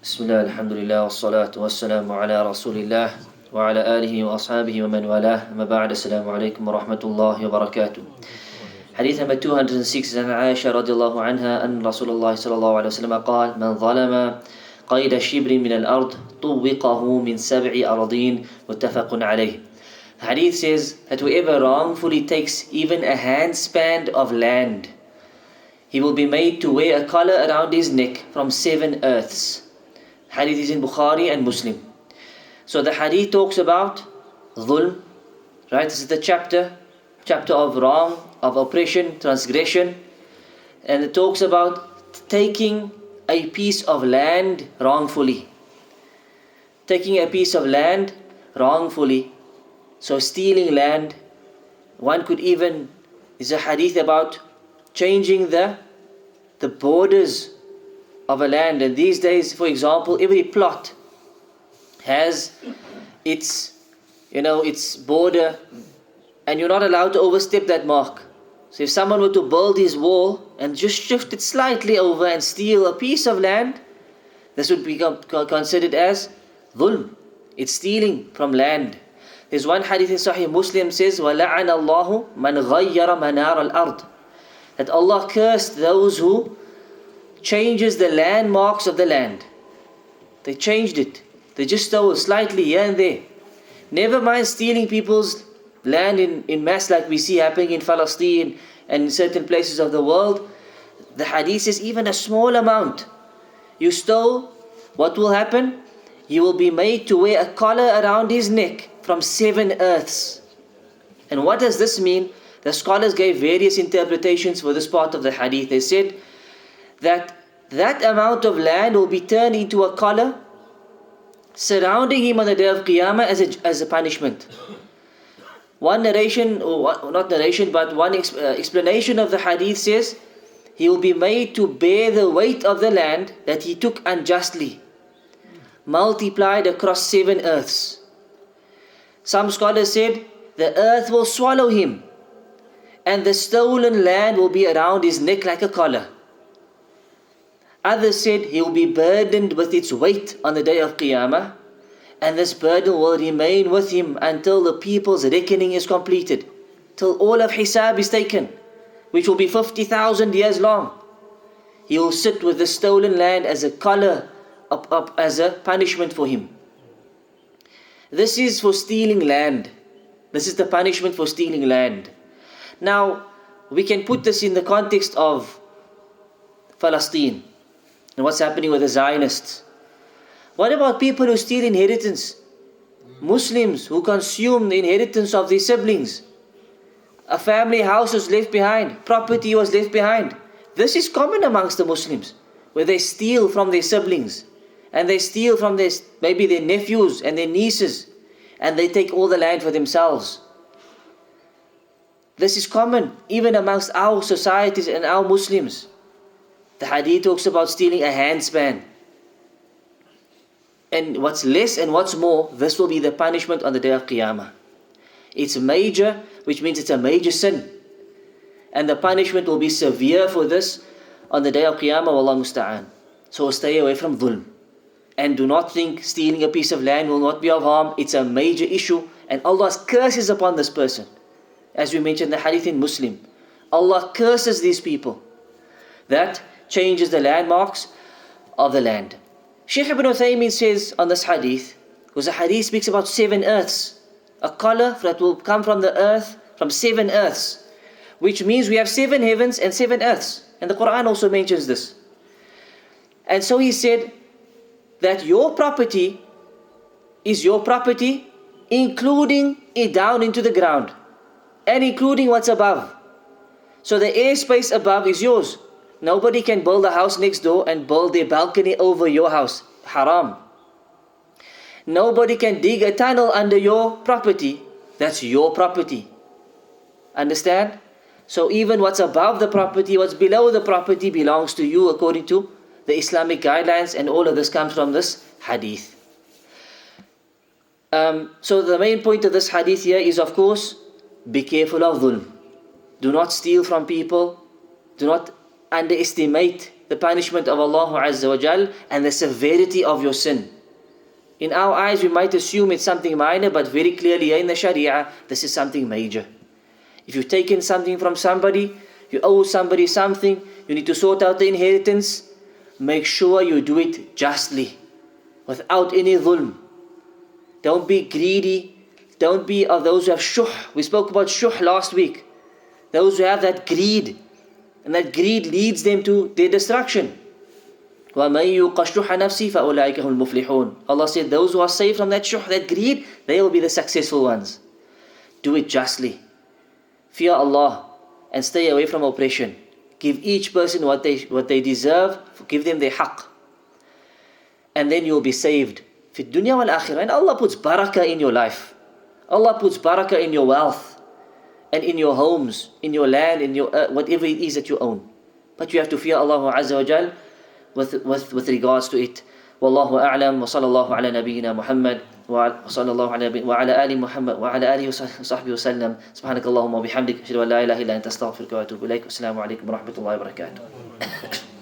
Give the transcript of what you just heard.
Bismillah, alhamdulillah, wassalatu wassalamu ala rasulillah wa ala alihi wa ashabihi wa man walah. Amma ba'd, assalamu alaikum wa rahmatullahi wa barakatuh. Hadith number 206 is an Aisha radiallahu anha an Rasulullah sallallahu alayhi wa sallam قال من ظلم قيد شبر من الأرض طوقه من سبع أراضين متفق عليه. The hadith says that whoever wrongfully takes even a handspan of land, he will be made to wear a collar around his neck from 7 earths. Hadith is in Bukhari and Muslim. So the hadith talks about dhulm, right? This is the chapter of wrong, of oppression, transgression. And it talks about taking a piece of land wrongfully. Taking a piece of land wrongfully. So stealing land. One could even, is a hadith about changing the borders of a land. And these days, for example, every plot has its border, and you're not allowed to overstep that mark. So if someone were to build his wall and just shift it slightly over and steal a piece of land, this would become considered as dhulm. It's stealing from land. There's one hadith in Sahih Muslim says, وَلَعَنَ اللَّهُ مَنْ غَيَّرَ مَنَارَ الْأَرْضِ, that Allah cursed those who changes the landmarks of the land. They changed it. They just stole slightly here and there. Never mind stealing people's land in mass like we see happening in Palestine and in certain places of the world. The hadith says even a small amount you stole, what will happen? You will be made to wear a collar around his neck from 7 earths. And what does this mean? The scholars gave various interpretations for this part of the hadith. They said that amount of land will be turned into a collar surrounding him on the day of Qiyamah as a punishment. One narration, or not narration, but one explanation of the hadith says he will be made to bear the weight of the land that he took unjustly, multiplied across 7 earths. Some scholars said the earth will swallow him and the stolen land will be around his neck like a collar. Others said he will be burdened with its weight on the day of Qiyamah, and this burden will remain with him until the people's reckoning is completed, till all of Hisab is taken, which will be 50,000 years long. He will sit with the stolen land as a collar, up as a punishment for him. This is for stealing land. This is the punishment for stealing land. Now, we can put this in the context of Palestine and what's happening with the Zionists. What about people who steal inheritance? Muslims who consume the inheritance of their siblings. A family house was left behind. Property was left behind. This is common amongst the Muslims, where they steal from their siblings. And they steal from maybe their nephews and their nieces. And they take all the land for themselves. This is common even amongst our societies and our Muslims. The hadith talks about stealing a handspan. And what's less and what's more, this will be the punishment on the day of Qiyamah. It's major, which means it's a major sin. And the punishment will be severe for this on the day of Qiyamah, wallahu musta'an. So stay away from dhulm. And do not think stealing a piece of land will not be of harm. It's a major issue. And Allah's curses upon this person. As we mentioned the hadith in Muslim. Allah curses these people. That changes the landmarks of the land. Shaykh Ibn Uthaymin says on this hadith, because the hadith speaks about 7 earths, a collar that will come from the earth, from 7 earths, which means we have 7 heavens and 7 earths. And the Quran also mentions this. And so he said that your property is your property, including it down into the ground, and including what's above. So the airspace above is yours. Nobody can build a house next door and build their balcony over your house. Haram. Nobody can dig a tunnel under your property. That's your property. Understand? So even what's above the property, what's below the property belongs to you according to the Islamic guidelines, and all of this comes from this hadith. So the main point of this hadith here is, of course, be careful of dhulm. Do not steal from people. Do not underestimate the punishment of Allah Azza wa Jal and the severity of your sin. In our eyes, we might assume it's something minor, but very clearly in the Sharia, this is something major. If you've taken something from somebody, you owe somebody something, you need to sort out the inheritance, make sure you do it justly, without any dhulm. Don't be greedy. Don't be of those who have shuh. We spoke about shuh last week. Those who have that greed. And that greed leads them to their destruction. وَمَن يُوقَ شُحَّ نَفْسِهِ فَأُولَٰئِكَ هُمُ الْمُفْلِحُونَ. Allah said, those who are saved from that shuh, that greed, they will be the successful ones. Do it justly. Fear Allah and stay away from oppression. Give each person what they deserve. Give them their haqq. And then you'll be saved. Fi dunya wal akhirah. And Allah puts barakah in your life. Allah puts barakah in your wealth. And in your homes. In your land. In your whatever it is that you own. But you have to fear Allah Azza wa Jal with regards to it. Wallahu a'lam. Wa sallallahu ala nabiyyina Muhammad. وصلى الله على وعلى آل محمد وعلى آله وصحبه وسلم. سبحانك اللهم وبحمدك أشهد أن لا إله إلا أنت أستغفرك وأتوب إليك. والسلام عليكم ورحمة الله وبركاته.